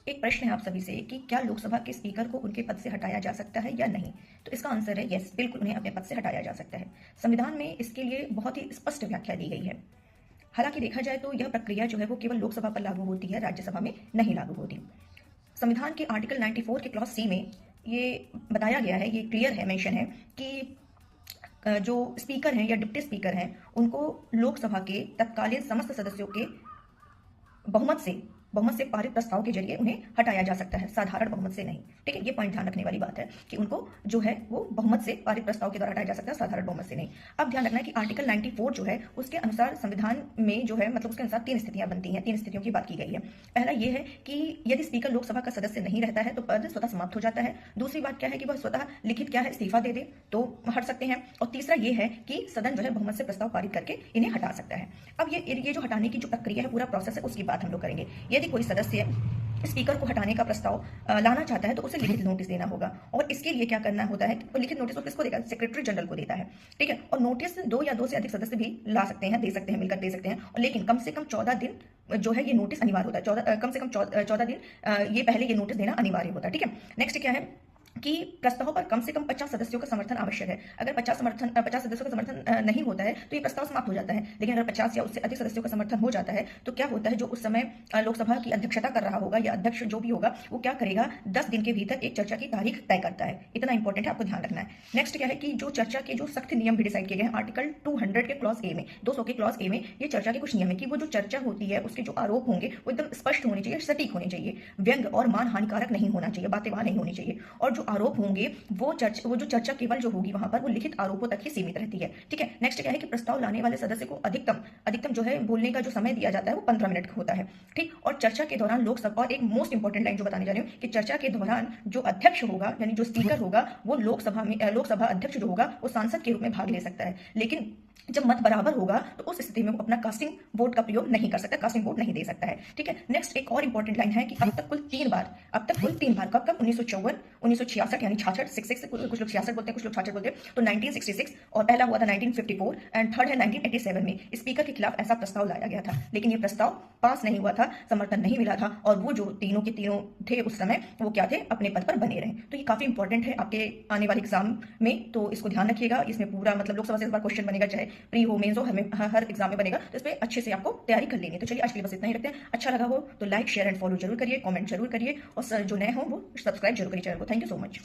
एक प्रश्न है आप सभी से कि क्या लोकसभा के स्पीकर को उनके पद से हटाया जा सकता है या नहीं। तो इसका आंसर है यस, बिल्कुल उन्हें अपने पद से हटाया जा सकता है। संविधान में इसके लिए बहुत ही स्पष्ट व्याख्या दी गई है। हालांकि देखा जाए तो यह प्रक्रिया जो है वो केवल लोकसभा पर लागू होती है, राज्यसभा में नहीं लागू होती। संविधान के आर्टिकल 94 के क्लॉज सी में ये बताया गया है, ये क्लियर है, मेंशन है कि जो स्पीकर हैं या डिप्टी स्पीकर हैं उनको लोकसभा के तत्कालीन समस्त सदस्यों के बहुमत से पारित प्रस्ताव के जरिए उन्हें हटाया जा सकता है, साधारण बहुमत से नहीं। ठीक है, ये पॉइंट ध्यान रखने वाली बात है कि उनको जो है वो बहुमत से पारित प्रस्ताव के द्वारा हटाया जा सकता है, साधारण बहुमत से नहीं। अब ध्यान रखना है कि आर्टिकल 94 जो है उसके अनुसार संविधान में जो है मतलब उसके अनुसार 3 स्थितियां बनती हैं, 3 स्थितियों की बात की गई है। पहला ये है कि यदि स्पीकर लोकसभा का सदस्य नहीं रहता है तो पद स्वतः समाप्त हो जाता है। दूसरी बात क्या है कि वह स्वतः लिखित क्या है इस्तीफा दे दे तो हट सकते हैं। और तीसरा ये है कि सदन जो है बहुमत से प्रस्ताव पारित करके इन्हें हटा सकता है। अब ये जो हटाने की जो प्रक्रिया है, पूरा प्रोसेस है, उसकी बात हम लोग करेंगे। यदि कोई सदस्य स्पीकर को हटाने का प्रस्ताव लाना चाहता है तो उसे लिखित नोटिस देना होगा। और इसके लिए क्या करना होता है कि लिखित नोटिस वो किसको देगा, सेक्रेटरी जनरल को देता है। ठीक है, और नोटिस 2 या 2 से अधिक सदस्य भी ला सकते हैं, दे सकते हैं, मिलकर दे सकते हैं। लेकिन कम से कम 14 दिन जो है ये नोटिस अनिवार्य होता है। कम से कम 14 दिन ये पहले ये नोटिस देना अनिवार्य होता है। ठीक है, नेक्स्ट क्या है कि प्रस्ताव पर कम से कम 50 सदस्यों का समर्थन आवश्यक है। अगर 50 सदस्यों का समर्थन नहीं होता है तो ये प्रस्ताव समाप्त हो जाता है। लेकिन अगर 50 या उससे अधिक सदस्यों का समर्थन हो जाता है तो क्या होता है, जो उस समय लोकसभा की अध्यक्षता कर रहा होगा या अध्यक्ष जो भी होगा वो क्या करेगा, 10 दिन के भीतर एक चर्चा की तारीख तय करता है। इतना इंपॉर्टेंट है, आपको ध्यान रखना है। नेक्स्ट क्या है कि जो चर्चा के जो सख्त नियम भी डिसाइड किए गए हैं आर्टिकल 200 के क्लॉज ए में, 200 के क्लॉज ए में ये चर्चा के कुछ नियम है कि वो जो चर्चा होती है उसके जो आरोप होंगे वो एकदम स्पष्ट होने चाहिए, सटीक होने चाहिए, व्यंग और मान हानिकारक नहीं होना चाहिए, बातें वहां नहीं होनी चाहिए। और जो आरोप होंगे वो जो चर्चा केवल जो होगी वहां पर वो लिखित आरोपों तक ही सीमित रहती है। ठीक है, नेक्स्ट क्या है कि प्रस्ताव लाने वाले सदस्य को अधिकतम जो है बोलने का जो समय दिया जाता है वो 15 मिनट होता है। ठीक, और चर्चा के दौरान लोकसभा, और एक मोस्ट इंपॉर्टेंट लाइन जो बताने जा रही हूँ कि चर्चा के दौरान जो अध्यक्ष होगा यानी जो स्पीकर होगा वो लोकसभा अध्यक्ष जो होगा वो सांसद के रूप में भाग ले सकता है। लेकिन जब मत बराबर होगा तो उस स्थिति में वो अपना कास्टिंग वोट का प्रयोग नहीं कर सकता, कास्टिंग वोट नहीं दे सकता है। ठीक है, नेक्स्ट एक और इंपॉर्टेंट लाइन है कि अब तक कुल 3 बार, कब 1954, 1966 यानी 66 कुछ लोग 66 बोलते हैं, कुछ लोग 66 बोलते हैं, तो 1966 और पहला हुआ था 1954 एंड थर्ड है 1987 में स्पीकर के खिलाफ ऐसा प्रस्ताव लाया गया था। लेकिन ये प्रस्ताव पास नहीं हुआ था, समर्थन नहीं मिला था और वो जो तीनों के तीनों थे उस समय वो क्या थे, अपने पद पर बने रहे। तो ये काफी इंपॉर्टेंट है आपके आने वाले एग्जाम में, तो इसको ध्यान रखिएगा। इसमें पूरा मतलब लोकसभा से इस बार क्वेश्चन बनेगा, चाहे प्री हो मेंस हो, हमें हर एग्जाम में बनेगा, तो इस पर अच्छे से आपको तैयारी कर लेनी है। तो चलिए आज के लिए बस इतना ही रखते हैं। अच्छा लगा हो तो लाइक शेयर एंड फॉलो जरूर करिए, कमेंट जरूर करिए और जो नए हो वो सब्सक्राइब जरूर करिए चैनल को। Thank you so much.